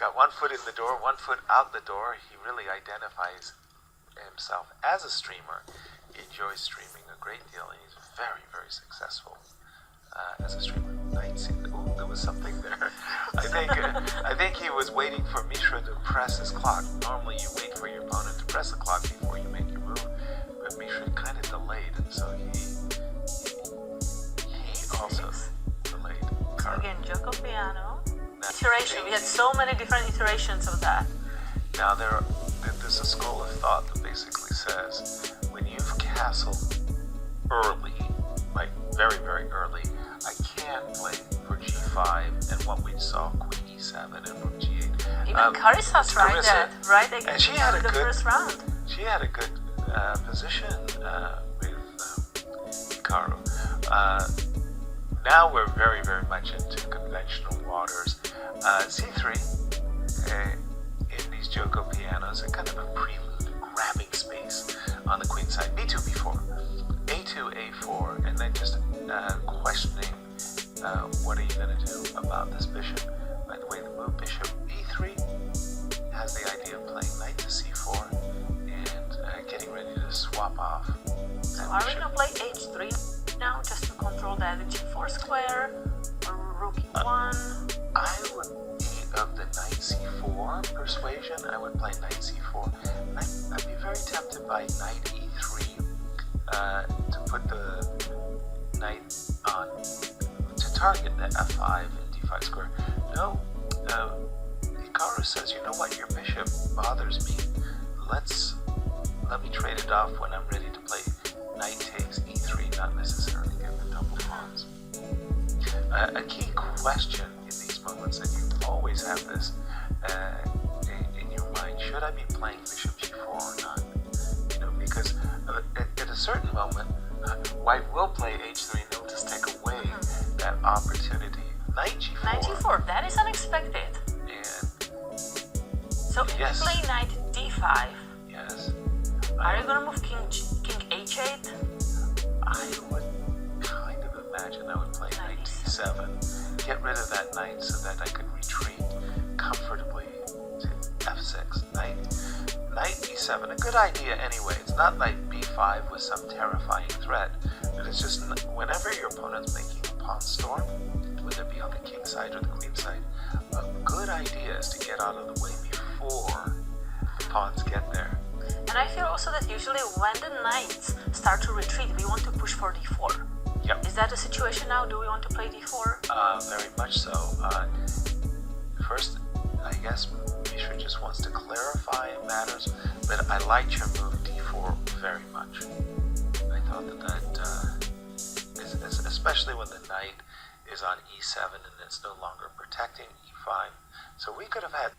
got one foot in the door, one foot out the door. He really identifies himself as a streamer. He enjoys streaming a great deal, and he's very, very successful as a streamer. Oh, there was something there. I think he was waiting for Mishra to press his clock. Normally, you wait for your opponent to press the clock before you make your move, but Mishra kind of delayed, and so he also delayed. So again, Joko piano. Iteration. We had so many different iterations of that. Now there's a school of thought that basically says when you've castled early, like very, very early, I can't play for G5 and what we saw, Queen E7 and Rook G8. Even Carissa tried that, right? And she had the first round. She had a good position with Hikaru. Now we're very, very much into conventional waters. C3 in these Joko pianos are kind of a prelude, grabbing space on the queen side. B2, B4, A2, A4, and then just questioning what are you going to do about this bishop. By the way, the move bishop B3 has the idea of playing knight to C4 and getting ready to swap off. So are we going to play H3 now just to control the G4 square or Rook E1? I would be of the knight C4 persuasion. I would play knight C4. I'd be very tempted by knight E3 to put the knight on to target the F5 and D5 square. No, Hikaru says, you know what, your bishop bothers me. Let me trade it off when I'm ready to play knight takes E3, not necessarily get the double pawns. A key question in these moments, and you always have this in your mind, should I be playing bishop G4 or not? You know, because at a certain moment, white will play H3 and it'll just take away that opportunity. Knight G4. Knight G4, that is unexpected. And so if you play knight D5, yes. Are you going to move king H8? I would kind of imagine I would play knight D7, get rid of that knight so that I could retreat comfortably to F6. Knight D7, a good idea anyway. It's not like B5 with some terrifying threat, but it's just whenever your opponent's making a pawn storm, whether it be on the king side or the queen side, a good idea is to get out of the way before the pawns get there. And I feel also that usually when the knights start to retreat, we want to push for D4. Yep. Is that the situation now? Do we want to play D4? Very much so. First, I guess Mishra just wants to clarify matters, but I liked your move D4 very much. I thought that especially when the knight is on E7 and it's no longer protecting E5. So we could have had...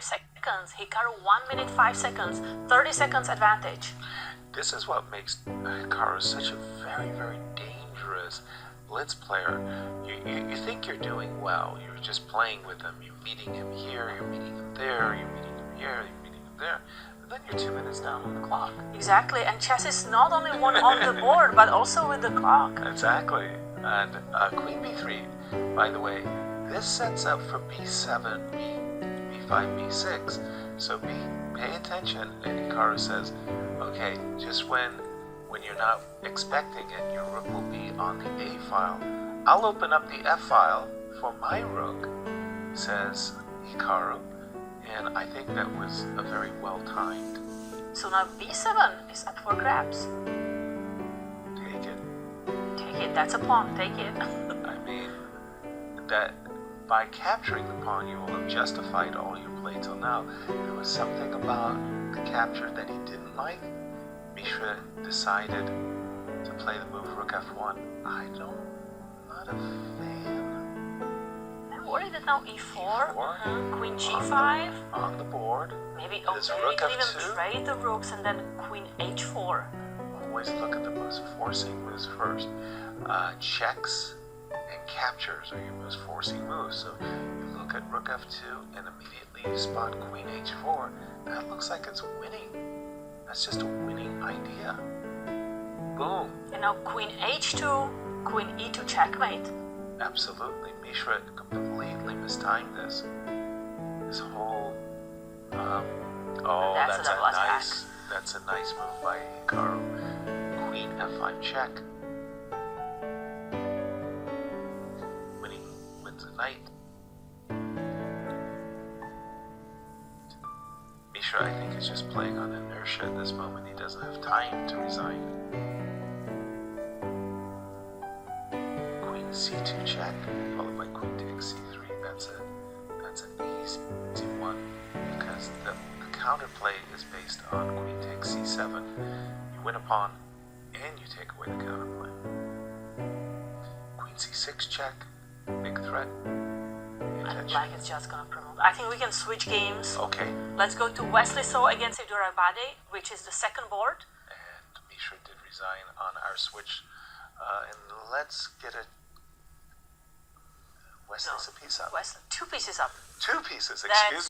5 seconds. Hikaru 1 minute 5 seconds. 30 seconds advantage. This is what makes Hikaru such a very, very dangerous Blitz player. You think you're doing well. You're just playing with him. You're meeting him here, you're meeting him there, you're meeting him here, you're meeting him there. And then you're 2 minutes down on the clock. Exactly, and chess is not only one on the board, but also with the clock. Exactly. And Queen b3, by the way, this sets up for b7, b5, b6. So pay attention. And Hikaru says, okay, just when you're not expecting it, your rook will be on the A file. I'll open up the F file for my rook, says Hikaru, and I think that was a very well timed. So now b7 is up for grabs. Take it. Take it, that's a pawn, take it. I mean, that by capturing the pawn, you will have justified all your play till now. There was something about the capture that he didn't like. Mishra decided to play the move rook f1. Not a fan. I'm worried that now e4, E4, queen g5. On the board. Maybe There's maybe rook we can even f2. trade the rooks and then queen h4. Always look at the most forcing moves first. Checks and captures are your most forcing moves. So you look at rook f2 and immediately you spot queen h4. That looks like it's winning. That's just a winning idea. Boom. And now queen h2, queen e2 checkmate. Absolutely. Mishra completely mistimed this. This whole That's a double attack. That's a nice move by Hikaru. Queen f5 check. Winning wins a knight. Mishra, I think, is just playing on inertia at this moment. He doesn't have time to resign. Queen c2 check, followed by queen takes c3. That's an easy one because the counterplay is based on queen takes c7. You win a pawn and you take away the counterplay. Queen c6 check, big threat. Like it's just gonna promote. I think we can switch games. Okay. Let's go to Wesley So against Idurabade, which is the second board. And Mishra did resign on our switch. And let's get it. Wesley's a piece up. Wesley, 2 pieces up. 2 pieces, That's excuse me.